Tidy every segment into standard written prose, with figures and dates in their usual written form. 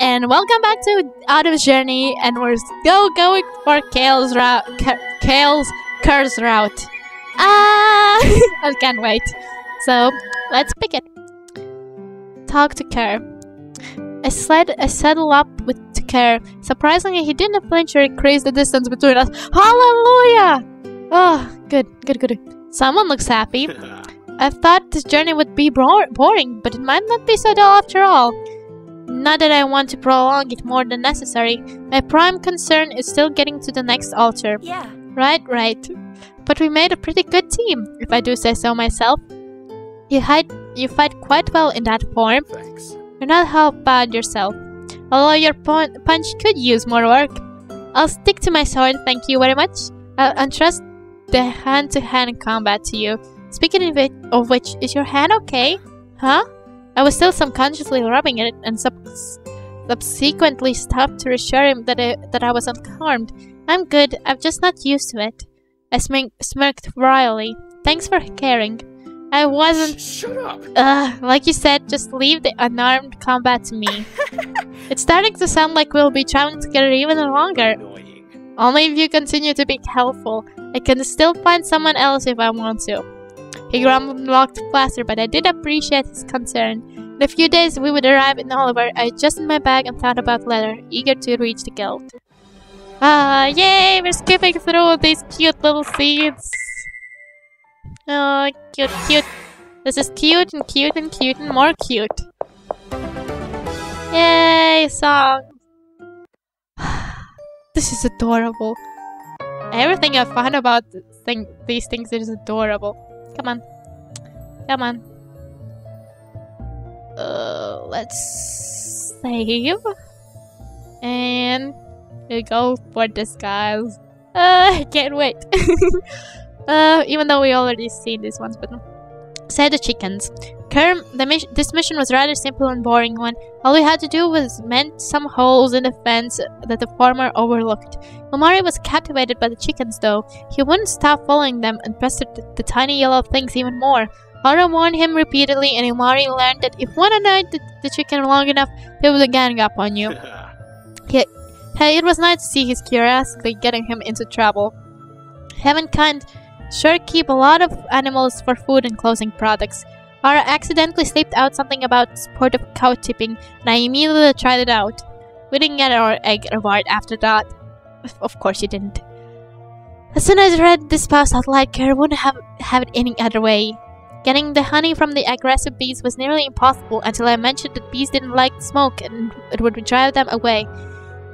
and welcome back to Autumn's Journey, and we're still going for Kerr's route. I can't wait. So, let's pick it. Talk to Kerr. I settled up to Kerr. Surprisingly, he didn't flinch or increase the distance between us. Hallelujah! Oh, good. Someone looks happy. I thought this journey would be boring, but it might not be so dull after all. Not that I want to prolong it more than necessary. My prime concern is still getting to the next altar. Yeah. Right. But we made a pretty good team, if I do say so myself. You fight quite well in that form. Thanks. You're not half bad yourself. Although your punch could use more work. I'll stick to my sword, thank you very much. I'll entrust the hand-to-hand combat to you. Speaking of which, is your hand okay? Huh? I was still subconsciously rubbing it and subsequently stopped to reassure him that I was unharmed. I'm good, I'm just not used to it. I smirked wryly. Thanks for caring. I wasn't... Shut up! Like you said, just leave the unarmed combat to me. It's starting to sound like we'll be traveling together even longer. Annoying. Only if you continue to be helpful. I can still find someone else if I want to. He grumbled and walked faster, but I did appreciate his concern. In a few days we would arrive in Oliver. I adjusted my bag and thought about leather, eager to reach the guild. Yay! We're skipping through these cute little scenes. Oh, cute. This is cute and more cute. Yay, song. This is adorable. Everything I find about these things is adorable. Come on. Let's save. And we go for this, guys. I can't wait. Even though we already seen these ones, but save the chickens. Kerr, this mission was rather simple and boring one. All we had to do was mend some holes in the fence that the farmer overlooked. Ilmari was captivated by the chickens, though. He wouldn't stop following them and pestered the tiny yellow things even more. Laura warned him repeatedly, and Ilmari learned that if one annoyed the chicken long enough, they would gang up on you. Hey, it was nice to see his curiosity getting him into trouble. Heavenkind sure keep a lot of animals for food and clothing products. Laura accidentally slipped out something about sport of cow tipping, and I immediately tried it out. We didn't get our egg reward after that. Of course you didn't. As soon as I read this post out loud, Kerr wouldn't have it any other way. Getting the honey from the aggressive bees was nearly impossible until I mentioned that bees didn't like smoke and it would drive them away.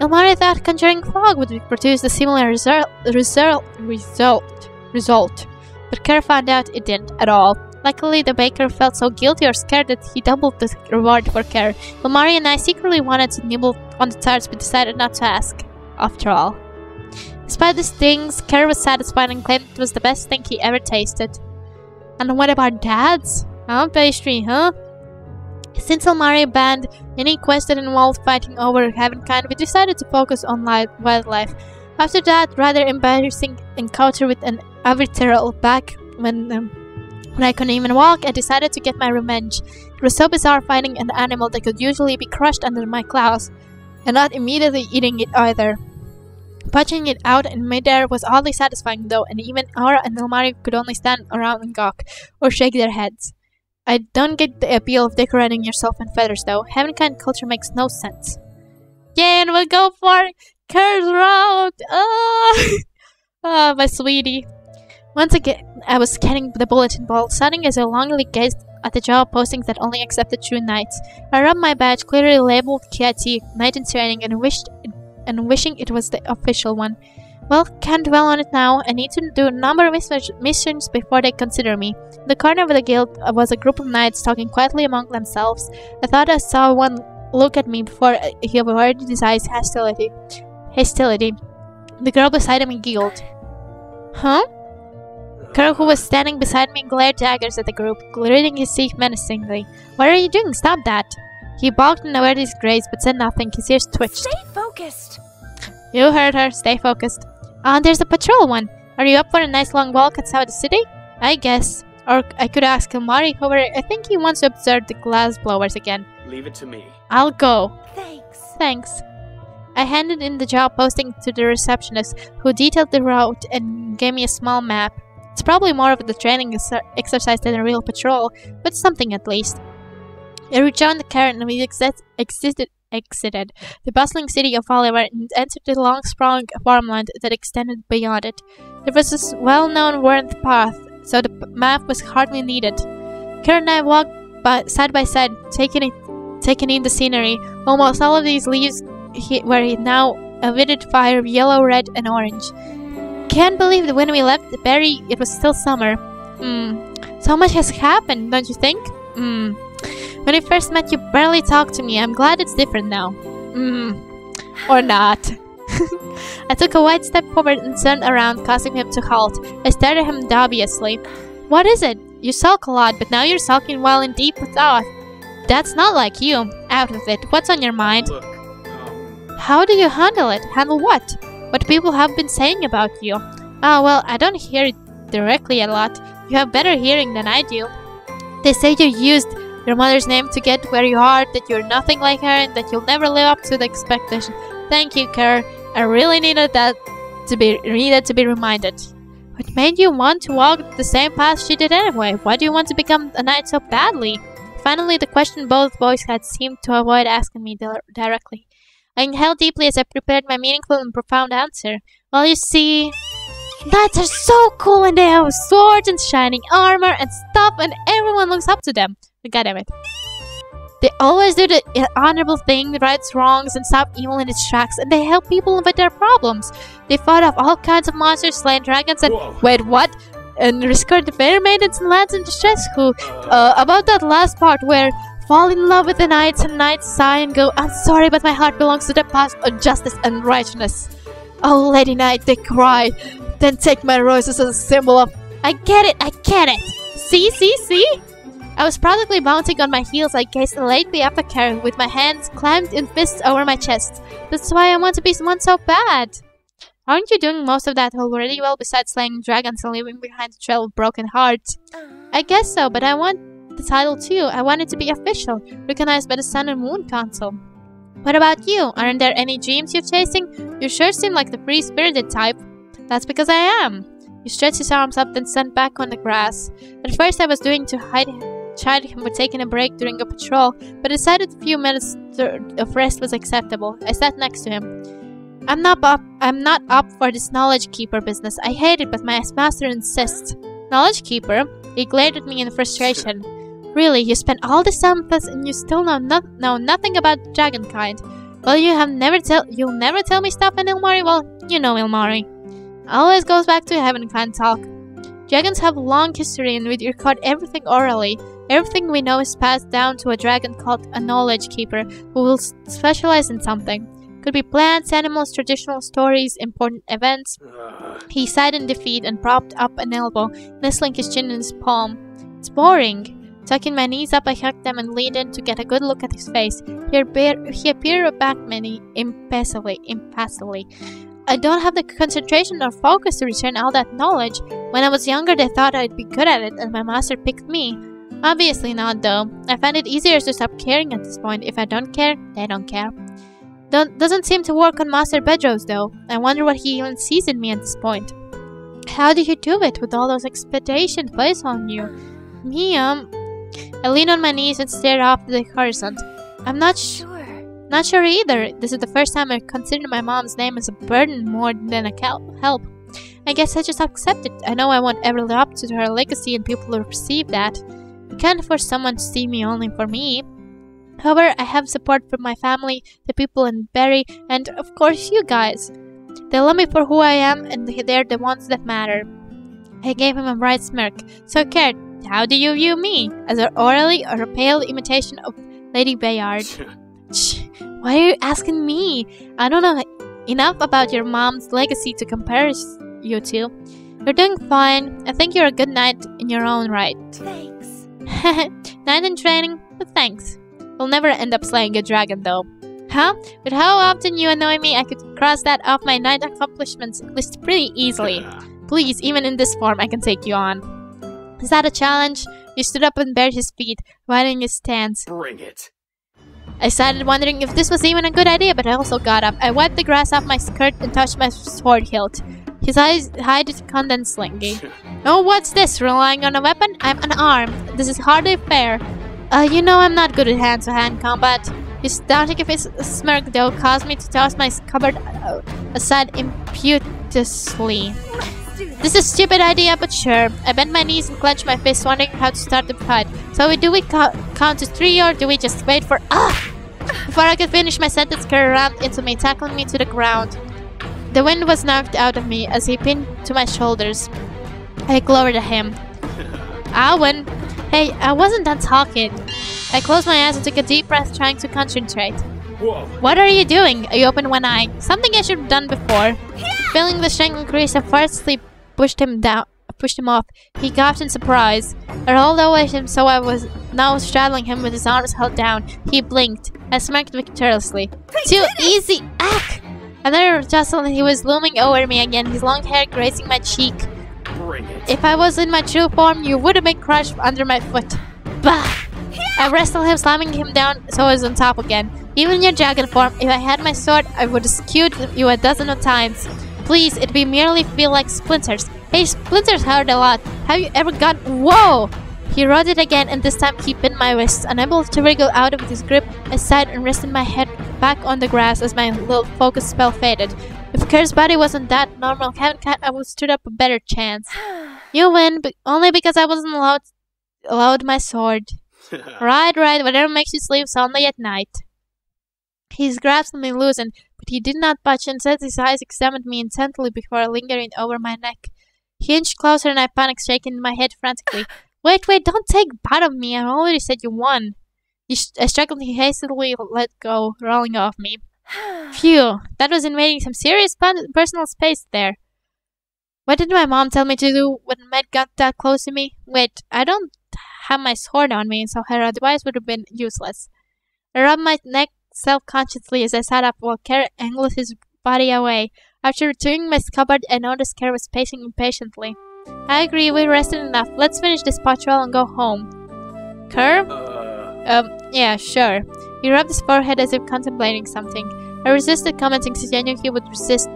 Ilmari thought conjuring fog would produce a similar result, but Kerr found out it didn't at all. Luckily, the baker felt so guilty or scared that he doubled the reward for Kerr. Ilmari and I secretly wanted to nibble on the tarts, but decided not to ask, after all. Despite the stings, Kerr was satisfied and claimed it was the best thing he ever tasted. And what about dads? Pastry, huh? Since Ilmari banned any quest that involved fighting over Heavenkind, we decided to focus on wildlife. After that rather embarrassing encounter with an Aviteral back when I couldn't even walk, I decided to get my revenge. It was so bizarre finding an animal that could usually be crushed under my claws, and not immediately eating it either. Punching it out in midair was oddly satisfying though, and even Aura and Ilmari could only stand around and gawk, or shake their heads. I don't get the appeal of decorating yourself in feathers though. Heavenkind culture makes no sense. Yay, and we'll go for Kerr's route! My sweetie. Once again, I was scanning the bulletin board, suddenly as I longingly gazed at the job postings that only accepted true knights. I rubbed my badge, clearly labeled KT, Knight in Training, and wishing it was the official one. Well, can't dwell on it now. I need to do a number of missions before they consider me. In the corner of the guild was a group of knights talking quietly among themselves. I thought I saw one look at me before he avoided his eyes hostility. The girl beside me giggled. Huh? Kerr, who was standing beside me, glared daggers at the group, gritting his teeth menacingly. What are you doing? Stop that! He balked and averted his gaze, but said nothing. His ears twitched. Stay focused! You heard her. Stay focused. There's a patrol one. Are you up for a nice long walk outside the city? I guess. Or I could ask Ilmari, however, I think he wants to observe the glass blowers again. Leave it to me. I'll go. Thanks. Thanks. I handed in the job posting to the receptionist, who detailed the route and gave me a small map. It's probably more of the training exercise than a real patrol, but something at least. I rejoined the car and we exited the bustling city of Oliver and entered the long-sprawling farmland that extended beyond it. There was this well-known worn path, so the map was hardly needed. Kerr and I walked side by side, taking in the scenery. Almost all of these leaves were now a vivid fire of yellow, red, and orange. Can't believe that when we left the berry, it was still summer. So much has happened, don't you think? When I first met you, barely talked to me. I'm glad it's different now. Or not. I took a wide step forward and turned around, causing him to halt. I stared at him dubiously. What is it? You sulk a lot, but now you're sulking while in deep thought. That's not like you. Out with it. What's on your mind? Look, How do you handle it? Handle what? What people have been saying about you. Ah, well, I don't hear it directly a lot. You have better hearing than I do. They say you used your mother's name to get where you are, that you're nothing like her, and that you'll never live up to the expectation. Thank you, Kerr. I really needed to be reminded. What made you want to walk the same path she did anyway? Why do you want to become a knight so badly? Finally, the question both boys had seemed to avoid asking me directly. I inhaled deeply as I prepared my meaningful and profound answer. Well, you see, knights are so cool and they have swords and shining armor and stuff and everyone looks up to them. God damn it. They always do the honorable thing, rights, wrongs, and stop evil in its tracks, and they help people with their problems. They fought off all kinds of monsters, slain dragons, and wait, what? And rescued the fair maidens and lads in distress who, about that last part where fall in love with the knights and knights sigh and go, I'm sorry, but my heart belongs to the path of justice and righteousness. Oh, Lady Knight, they cry. Then take my roses as a symbol of, I get it, I get it. See? I was practically bouncing on my heels. I gazed lately up at Kerr with my hands clamped in fists over my chest. That's why I want to be one so bad. Aren't you doing most of that already? Well, besides slaying dragons and leaving behind a trail of broken hearts. I guess so, but I want the title too. I want it to be official, recognized by the Sun and Moon Council. What about you? Aren't there any dreams you're chasing? You sure seem like the free-spirited type. That's because I am. He stretched his arms up, then sat back on the grass. At first I was doing to chide him with taking a break during a patrol, but decided a few minutes of rest was acceptable. I sat next to him. I'm not up for this knowledge keeper business. I hate it, but my master insists. Knowledge keeper? He glared at me in frustration. Really, you spent all this time with us and you still know nothing about dragonkind. Well, you'll never tell me stuff in Ilmari? Well, you know Ilmari. Always goes back to heavenkind talk. Dragons have a long history and we record everything orally. Everything we know is passed down to a dragon called a knowledge keeper who will specialize in something. Could be plants, animals, traditional stories, important events. He sighed in defeat and propped up an elbow, nestling his chin in his palm. It's boring. Tucking my knees up, I hugged them and leaned in to get a good look at his face. He appeared back me impassively. I don't have the concentration or focus to retain all that knowledge. When I was younger, they thought I'd be good at it, and my master picked me. Obviously not, though. I find it easier to stop caring at this point. If I don't care, they don't care. Doesn't seem to work on Master Bedros, though. I wonder what he even sees in me at this point. How do you do it with all those expectations placed on you? Me, I leaned on my knees and stared off the horizon. I'm not sure either. This is the first time I consider my mom's name as a burden more than a help. I guess I just accept it. I know I won't ever live up to her legacy and people will perceive that. I can't force someone to see me only for me. However, I have support from my family, the people in Barry, and of course you guys. They love me for who I am and they're the ones that matter. I gave him a bright smirk. So Kerr, how do you view me? As an orally or a pale imitation of Lady Bayard? Why are you asking me? I don't know enough about your mom's legacy to compare you to. You're doing fine. I think you're a good knight in your own right. Thanks. Knight in training, but thanks. We'll never end up slaying a dragon though. Huh? With how often you annoy me, I could cross that off my knight accomplishments list pretty easily. Please, even in this form, I can take you on. Is that a challenge? He stood up and bared his feet, widening his stance. Bring it. I started wondering if this was even a good idea, but I also got up. I wiped the grass off my skirt and touched my sword hilt. His eyes hid condescendingly. Oh, what's this? Relying on a weapon? I'm unarmed. This is hardly fair. You know I'm not good at hand-to-hand combat. His daunting smirk, though, caused me to toss my scabbard aside impetuously. This is a stupid idea, but sure. I bent my knees and clenched my fists, wondering how to start the fight. So do we count to 3 or do we just wait for— Before I could finish my sentence, Kerr rammed into me, tackling me to the ground. The wind was knocked out of me as he pinned to my shoulders. I glowered at him. Owen! Hey, I wasn't done talking. I closed my eyes and took a deep breath, trying to concentrate. Whoa. What are you doing? I opened one eye. Something I should have done before. Feeling the strength increase, I forcefully pushed him off. He gasped in surprise. I rolled away him, so I was now straddling him with his arms held down. He blinked. I smirked victoriously. Too easy! Ack! Another tussle and he was looming over me again, his long hair grazing my cheek. Bring it. If I was in my true form, you would have been crushed under my foot. Bah! I wrestled him, slamming him down so I was on top again. Even in your dragon form, if I had my sword, I would have skewed you a dozen of times. Please, it'd be merely feel like splinters. Hey, splinters hurt a lot. Have you ever got— Whoa! He rolled it again, and this time he pinned my wrists. Unable to wriggle out of his grip, I sighed and rested my head back on the grass as my little focus spell faded. If Kerr's body wasn't that normal cat, I would stood up a better chance. You win, but only because I wasn't allowed my sword. Right, whatever makes you sleep soundly at night. His grasp me loosened, but he did not budge, and instead his eyes examined me intently before lingering over my neck. He inched closer and I panicked, shaking my head frantically. Wait, don't take part of me. I already said you won. I struggled and he hastily let go, rolling off me. Phew, that was invading some serious personal space there. What did my mom tell me to do when Med got that close to me? Wait, I don't have my sword on me, so her advice would have been useless. I rubbed my neck self-consciously as I sat up while Kerr angled his body away. After retrieving my scabbard, I noticed Kerr was pacing impatiently. I agree, we rested enough. Let's finish this patrol and go home. Kerr? Yeah, sure. He rubbed his forehead as if contemplating something. I resisted commenting since I knew he would insist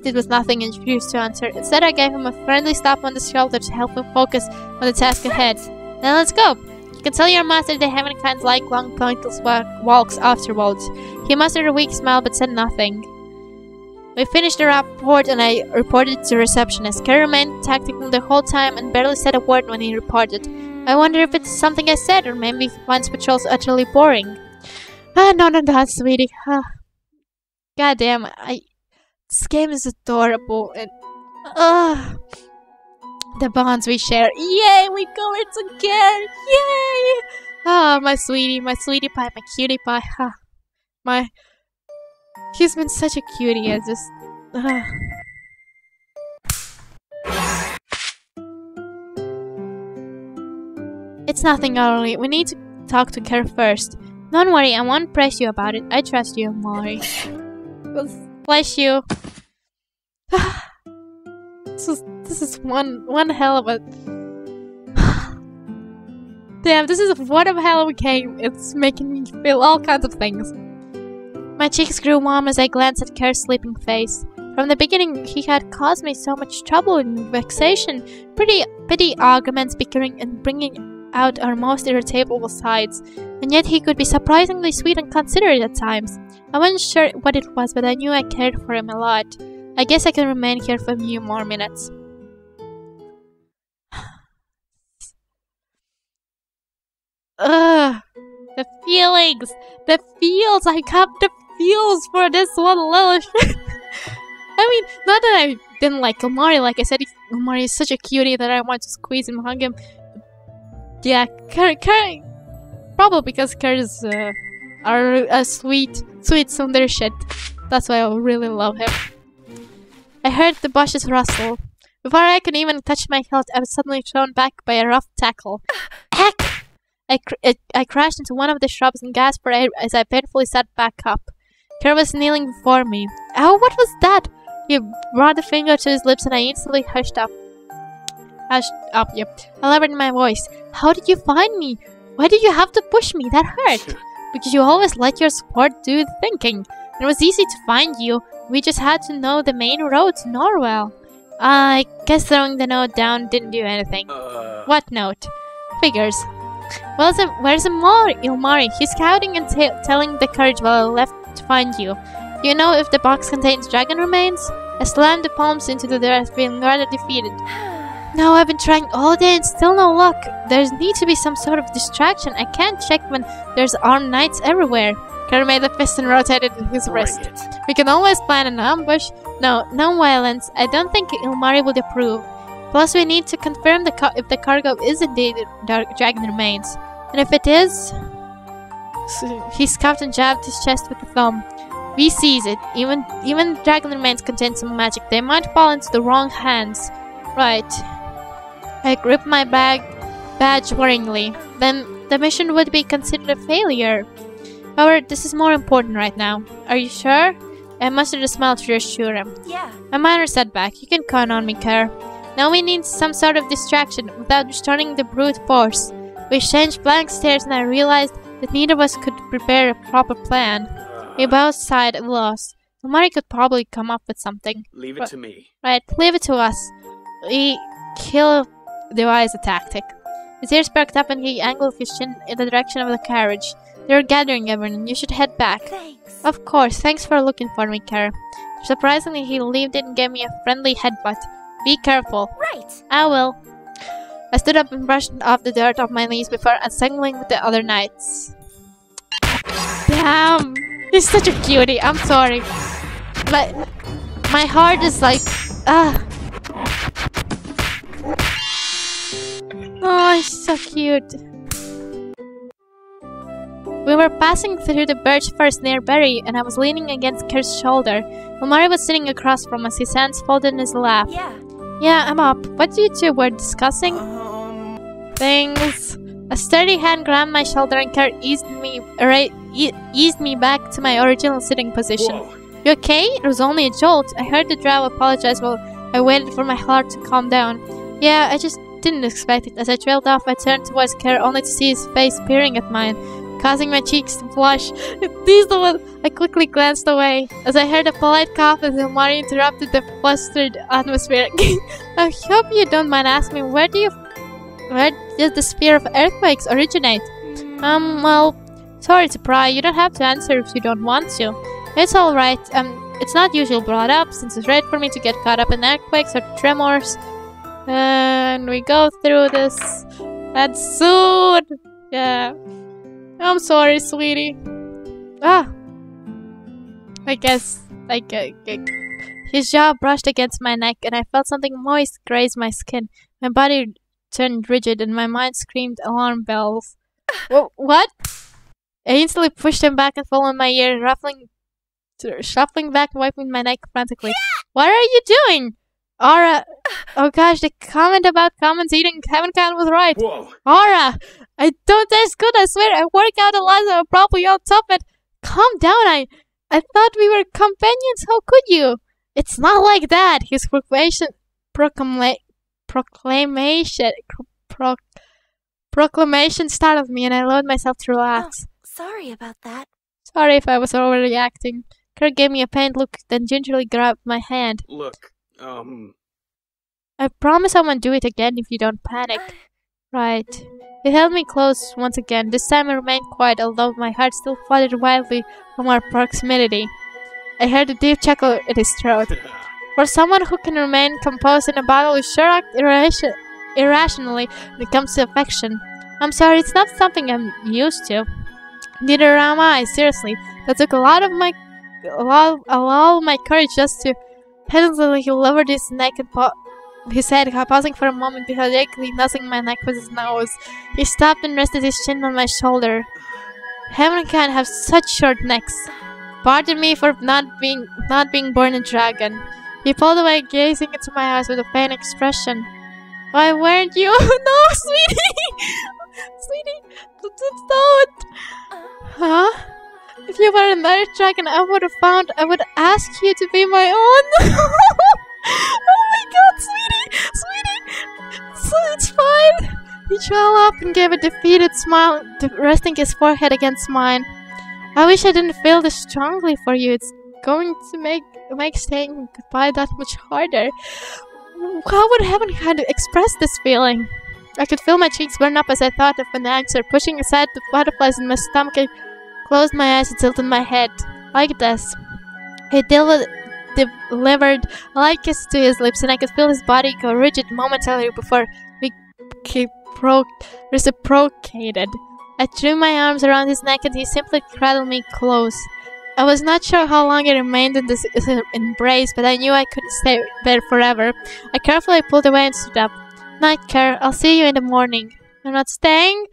it was nothing and refused to answer. Instead, I gave him a friendly slap on the shoulder to help him focus on the task ahead. Now let's go. You can tell your master they haven't kind like long pointless walks afterwards. He mustered a weak smile but said nothing. We finished the report and I reported to the receptionist. Kerr remained tactical the whole time and barely said a word when he reported. I wonder if it's something I said or maybe he finds patrols utterly boring. No, sweetie. Goddamn, this game is adorable and the bonds we share. Yay, we go it again! Yay! My sweetie pie, my cutie pie. He's been such a cutie. I just It's nothing, Ollie. We need to talk to Kerr first. Don't worry, I won't press you about it. I trust you, Molly. Bless you. This is one hell of a damn, this is one of a hell of a game. It's making me feel all kinds of things. My cheeks grew warm as I glanced at Kerr's sleeping face. From the beginning, he had caused me so much trouble and vexation, petty arguments, bickering, and bringing out our most irritable sides. And yet he could be surprisingly sweet and considerate at times. I wasn't sure what it was, but I knew I cared for him a lot. I guess I can remain here for a few more minutes. The feelings! The feels! I got the feels for this one little shit. I mean, not that I didn't like Omari. Like I said, Omari is such a cutie that I want to squeeze him, hug him. Yeah, Kerr, probably because Kerr is a sweet tsundere shit. That's why I really love him. I heard the bushes rustle. Before I could even touch my hilt, I was suddenly thrown back by a rough tackle. Heck! I crashed into one of the shrubs and gasped for air as I painfully sat back up. Kerr was kneeling before me. Oh, what was that? He brought a finger to his lips and I instantly hushed up. I lowered my voice. How did you find me? Why did you have to push me? That hurt. because you always let your squad do the thinking. It was easy to find you. We just had to know the main road to Norwell. I guess throwing the note down didn't do anything. What note? Figures. Well, where's Ilmari? He's scouting and telling the courage while I left to find you. Do you know if the box contains dragon remains? I slammed the palms into the dirt, feeling rather defeated. No, I've been trying all day and still no luck. There needs to be some sort of distraction. I can't check when there's armed knights everywhere. Kerr made a fist and rotated his wrist. We can always plan an ambush. No violence. I don't think Ilmari would approve. Plus, we need to confirm if the cargo is indeed dragon remains. And if it is... He scoffed and jabbed his chest with the thumb. We seize it. Even dragon remains contain some magic. They might fall into the wrong hands. Right. I gripped my badge worryingly. Then the mission would be considered a failure. However, this is more important right now. Are you sure? I mustered a smile to reassure him. Yeah. A minor setback. You can count on me, Kerr. Now we need some sort of distraction without restoring the brute force. We exchanged blank stares and I realized that neither of us could prepare a proper plan. We both sighed at loss. Ilmari could probably come up with something. Leave it to me. Right, leave it to us. He'll devise a tactic. His ears perked up and he angled his chin in the direction of the carriage. They're gathering everyone. You should head back. Thanks. Of course. Thanks for looking for me, Kerr. Surprisingly, he leaved it and gave me a friendly headbutt. Be careful. Right. I will. I stood up and brushed off the dirt off my knees before unsingling with the other knights. Damn. He's such a cutie. I'm sorry. But my heart is like... Oh, he's so cute. We were passing through the birch forest near Berry, and I was leaning against Kerr's shoulder. Ilmari was sitting across from us, his hands folded in his lap. Yeah, I'm up. What you two were discussing? Things. A sturdy hand grabbed my shoulder and Kerr eased me back to my original sitting position. Whoa. You okay? It was only a jolt. I heard the drow apologize while I waited for my heart to calm down. Yeah, I just didn't expect it. As I trailed off, I turned towards Kerr only to see his face peering at mine, causing my cheeks to flush. These the one. I quickly glanced away as I heard a polite cough as Ilmari interrupted the flustered atmosphere. I hope you don't mind asking me, where does the spear of earthquakes originate? Well, sorry to pry. You don't have to answer if you don't want to. It's alright. It's not usually brought up since it's rare for me to get caught up in earthquakes or tremors. And we go through this and soon. Yeah. I'm sorry, sweetie. I guess, his jaw brushed against my neck and I felt something moist graze my skin. My body turned rigid and my mind screamed alarm bells. What? I instantly pushed him back and fell on my ear, shuffling back and wiping my neck frantically. What are you doing? Aura! Oh gosh, the comment about commons eating Heavencon was right. Whoa. Aura! I don't taste good, I swear. I work out a lot, so I'm probably on top of it. Calm down, I thought we were companions. How could you? It's not like that. His proclamation startled me, and I allowed myself to relax. Oh, sorry about that. Sorry if I was overreacting. Kerr gave me a pained look, then gingerly grabbed my hand. Look, I promise I won't do it again if you don't panic. Right. He held me close once again. This time I remained quiet, although my heart still fluttered wildly from our proximity. I heard a deep chuckle at his throat. For someone who can remain composed in a battle, we sure act irrationally when it comes to affection. I'm sorry, it's not something I'm used to. Neither am I, seriously. That took a lot of my courage just to... Hesitantly, he lowered his neck and his head, pausing for a moment before gently nuzzling my neck with his nose. He stopped and rested his chin on my shoulder. Heavencon have such short necks. Pardon me for not being born a dragon. He pulled away, gazing into my eyes with a pained expression. Why weren't you? No, sweetie! Sweetie, don't! Huh? If you were another dragon, I would ask you to be my own. Oh my god, sweetie! So it's fine. He swelled up and gave a defeated smile, resting his forehead against mine. I wish I didn't feel this strongly for you. It's going to make saying goodbye that much harder. How would heaven had expressed this feeling? I could feel my cheeks burn up as I thought of an answer. Pushing aside the butterflies in my stomach, I closed my eyes and tilted my head. Like this. He delivered a light kiss to his lips, and I could feel his body go rigid momentarily before we reciprocated. I threw my arms around his neck, and he simply cradled me close. I was not sure how long I remained in this embrace, but I knew I couldn't stay there forever. I carefully pulled away and stood up. Night, Kerr. I'll see you in the morning. You're not staying?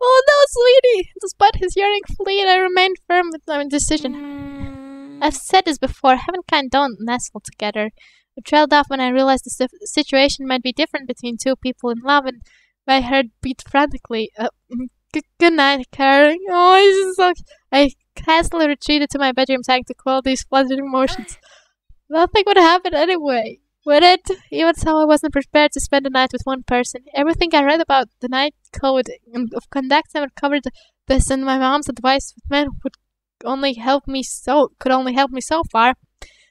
Oh no, sweetie! Despite his yearning fleet, I remained firm with my decision. I've said this before, heavenkind don't nestle together. I trailed off when I realized the situation might be different between two people in love, and my heart beat frantically. Good night, Kerr. Oh, this is so... I hastily retreated to my bedroom, trying to quell these flooded emotions. Nothing would happen anyway, would it? Even so, I wasn't prepared to spend the night with one person. Everything I read about the night code of conduct never covered this, and my mom's advice with men could only help me so far.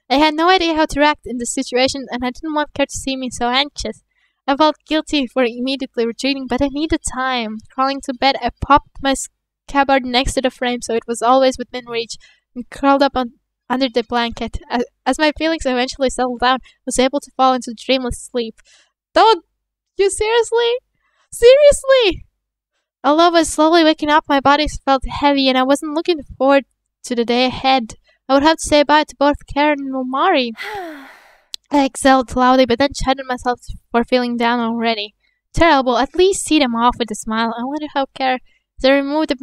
I had no idea how to react in this situation, and I didn't want Kerr to see me so anxious. I felt guilty for immediately retreating, but I needed time. Crawling to bed, I popped my scabbard next to the frame so it was always within reach, and curled up under the blanket. As my feelings eventually settled down, I was able to fall into dreamless sleep. Don't you seriously? Seriously? Although I was slowly waking up, my body felt heavy, and I wasn't looking forward to the day ahead. I would have to say bye to both Kerr and Mulmari. I exhaled loudly, but then chided myself for feeling down already. Terrible. At least see them off with a smile. I wonder how Kerr... As I removed the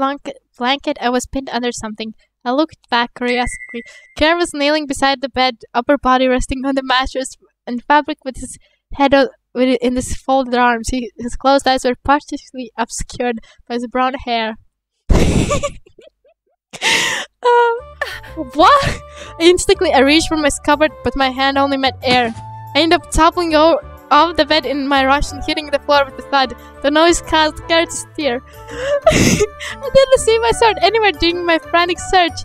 blanket, I was pinned under something. I looked back curiously. Kerr was kneeling beside the bed, upper body resting on the mattress and fabric, with his head in his folded arms. His closed eyes were partially obscured by his brown hair. What? Instinctively, I reached for my scabbard, but my hand only met air. I ended up toppling off the bed in my rush and hitting the floor with a thud. The noise caused Kerr to steer. I didn't see my sword anywhere during my frantic search.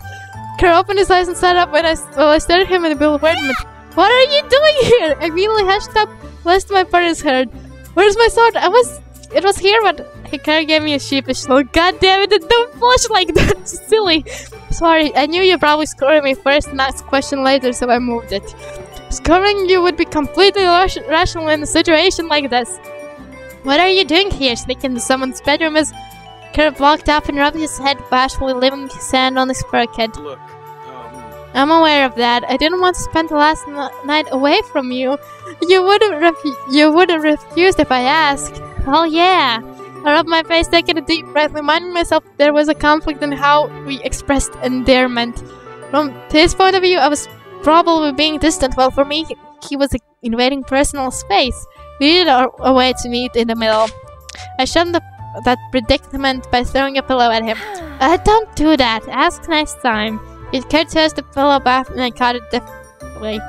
Kerr opened his eyes and sat up while I stared at him in bewilderment. What are you doing here? I immediately hushed up, lest my parents heard. Where's my sword? It was here, but Kerr gave me a sheepish look. God damn it, don't flush like that. It's silly. Sorry, I knew you'd probably score me first and ask a question later, so I moved it. Scoring you would be completely rational in a situation like this. What are you doing here? Sneaking into someone's bedroom as Kerr walked up and rubbed his head bashfully, leaving his hand on his forehead. Look, I'm aware of that. I didn't want to spend the last night away from you. You wouldn't refuse if I asked. Oh yeah. I rubbed my face, taking a deep breath, reminding myself there was a conflict in how we expressed endearment. From his point of view, I was probably being distant, while for me, he was invading personal space. We needed a way to meet in the middle. I shunned that predicament by throwing a pillow at him. Don't do that. Ask next time. It Kerr tossed the pillow back, and I caught it deftly.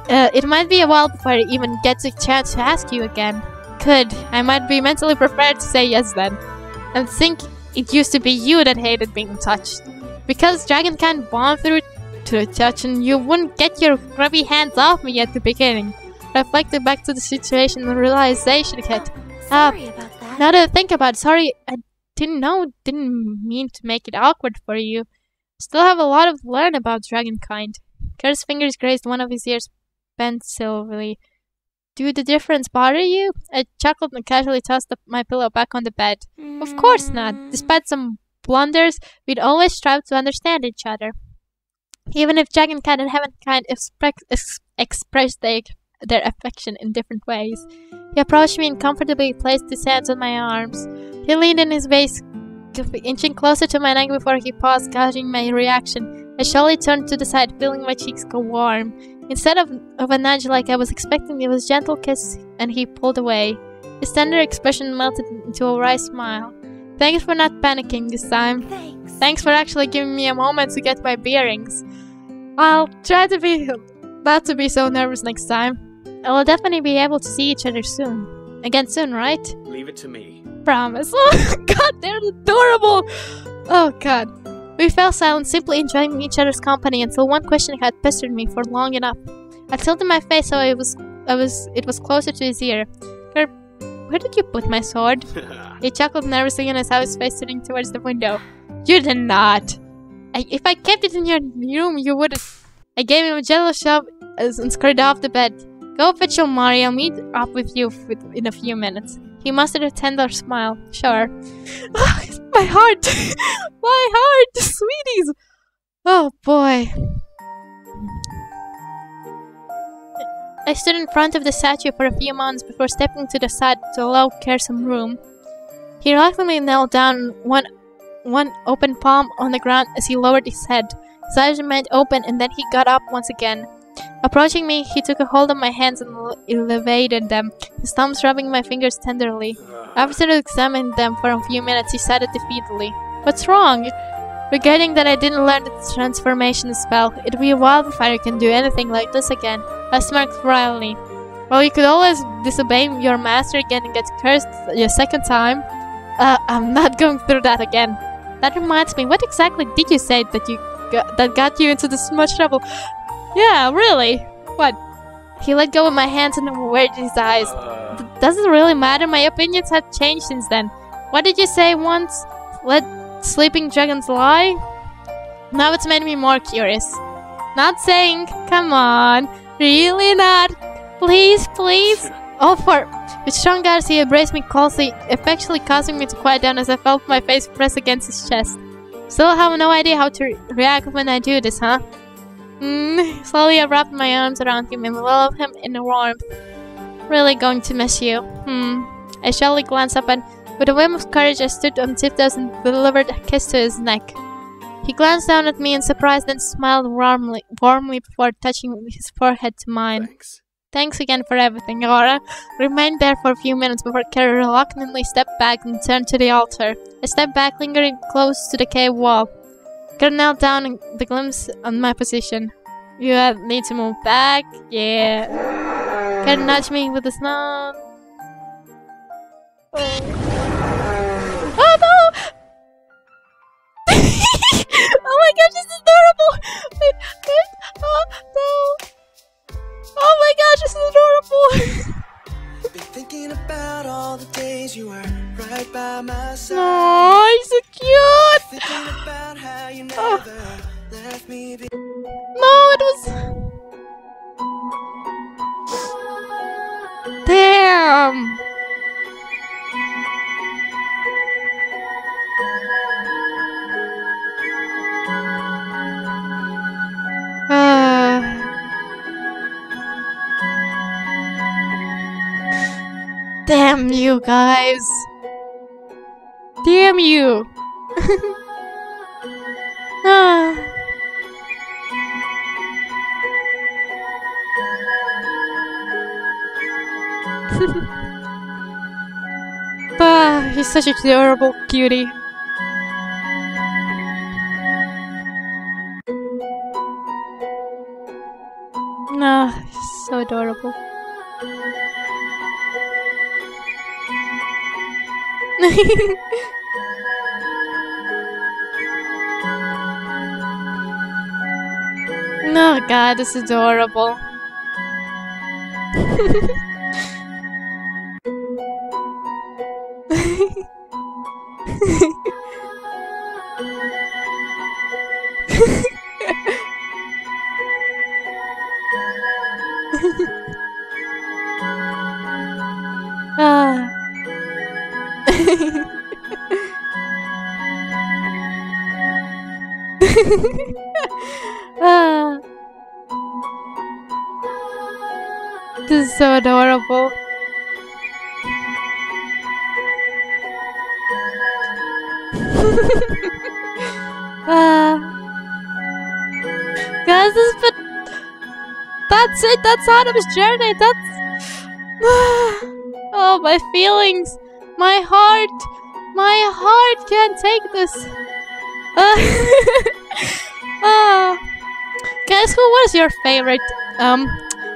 It might be a while before I even get the chance to ask you again. Good. I might be mentally prepared to say yes then. And think it used to be you that hated being touched. Because dragon can't bond through to touch, and you wouldn't get your grubby hands off me at the beginning. Reflected back to the situation and realization hit. Sorry about that. Now that I think about it, sorry, I didn't mean to make it awkward for you. Still have a lot to learn about dragonkind. Kerr's fingers grazed one of his ears pensively. Do the difference bother you? I chuckled and casually tossed my pillow back on the bed. Of course not. Despite some blunders, we'd always strive to understand each other. Even if dragonkind and heavenkind expressed their affection in different ways. He approached me and comfortably placed his hands on my arms. He leaned in his base, inching closer to my neck before he paused, gauging my reaction. I slowly turned to the side, feeling my cheeks go warm. Instead of a nudge like I was expecting, it was a gentle kiss, and he pulled away. His tender expression melted into a wry smile. Thanks for not panicking this time. Thanks for actually giving me a moment to get my bearings. I'll try to be not to be so nervous next time. I will definitely be able to see each other soon. Again soon, right? Leave it to me. Promise. Oh god, they're adorable! Oh god. We fell silent, simply enjoying each other's company until one question had pestered me for long enough. I tilted my face so it was closer to his ear. Kerr, where did you put my sword? He chuckled nervously and I saw his face turning towards the window. You did not. If I kept it in your room, you wouldn't. I gave him a gentle shove and scurried off the bed. Go fetch your Mari, I'll meet up with you in a few minutes. He mustered a tender smile. Sure. My heart! My heart! Sweeties! Oh boy. I stood in front of the statue for a few moments before stepping to the side to allow Kerr some room. He reluctantly knelt down, one open palm on the ground as he lowered his head. His eyes remained open and then he got up once again. Approaching me, he took a hold of my hands and elevated them, his thumbs rubbing my fingers tenderly. After examining them for a few minutes, he said it defeatedly. What's wrong? Regretting that I didn't learn the transformation spell, it'd be a while before I can do anything like this again. I smirked wryly. Well, you could always disobey your master again and get cursed a second time. I'm not going through that again. That reminds me, what exactly did you say that got you into this much trouble? Yeah, really? What? He let go of my hands and averted his eyes. Doesn't really matter, my opinions have changed since then. What did you say once? Let sleeping dragons lie? Now it's made me more curious. Not saying, come on. Really not. Please, please. All for. With strong eyes, he embraced me closely, effectually causing me to quiet down as I felt my face press against his chest. Still have no idea how to react when I do this, huh? Slowly I wrapped my arms around him and enveloped him in the warmth. Really going to miss you. I shyly glanced up and, with a whim of courage, I stood on tiptoes and delivered a kiss to his neck. He glanced down at me in surprise, then smiled warmly before touching his forehead to mine. Thanks again for everything, Aura. Remained there for a few minutes before Kerr reluctantly stepped back and turned to the altar. I stepped back, lingering close to the cave wall. Kerr knelt down and the glimpse on my position. You need to move back. Yeah. Kerr nudged me with his nose. Oh no! Oh my gosh, this is adorable! Wait. Oh no! Oh my gosh, this is adorable! Been thinking about all the days you were right by my side. Oh, he's so cute! Thinking about how you never left me be. No, it was. Damn! Damn you guys! Damn you! He's such a adorable cutie. He's so adorable. No, God, this is adorable. This is so adorable. Guys, that's it. That's Autumn's journey. That's oh, my feelings, my heart can't take this. Guys, who was your favorite?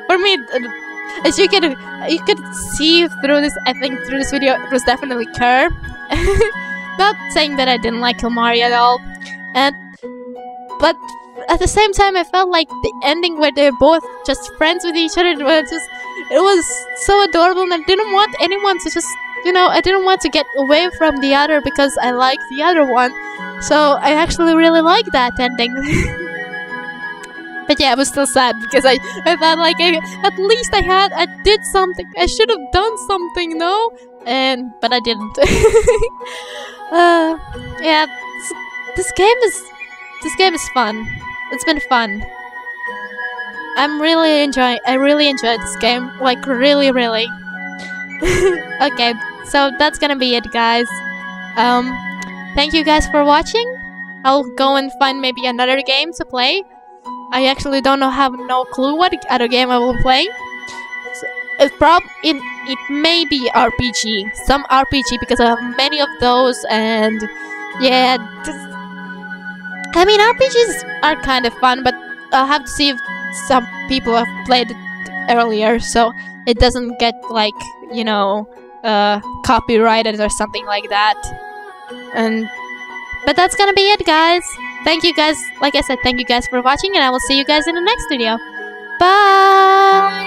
For me, as you could see through this, I think through this video, it was definitely Kerr. Not saying that I didn't like Kilmari at all, and but at the same time, I felt like the ending where they're both just friends with each other. It was so adorable, and I didn't want anyone to just, you know, I didn't want to get away from the other because I liked the other one. So I actually really liked that ending. But yeah, I was still sad because I felt like at least I did something. I should have done something, no? But I didn't. Yeah, this game is fun. It's been fun. I really enjoyed this game, like really. Okay, so that's gonna be it, guys. Thank you guys for watching. I'll go and find maybe another game to play. I actually have no clue what other game I will play. So it may be RPG, some RPG, because I have many of those, and yeah, I mean, RPGs are kind of fun, but I'll have to see if some people have played it earlier, so it doesn't get, like, you know, copyrighted or something like that. But that's gonna be it, guys. Thank you guys, like I said, thank you guys for watching, and I will see you guys in the next video. Bye!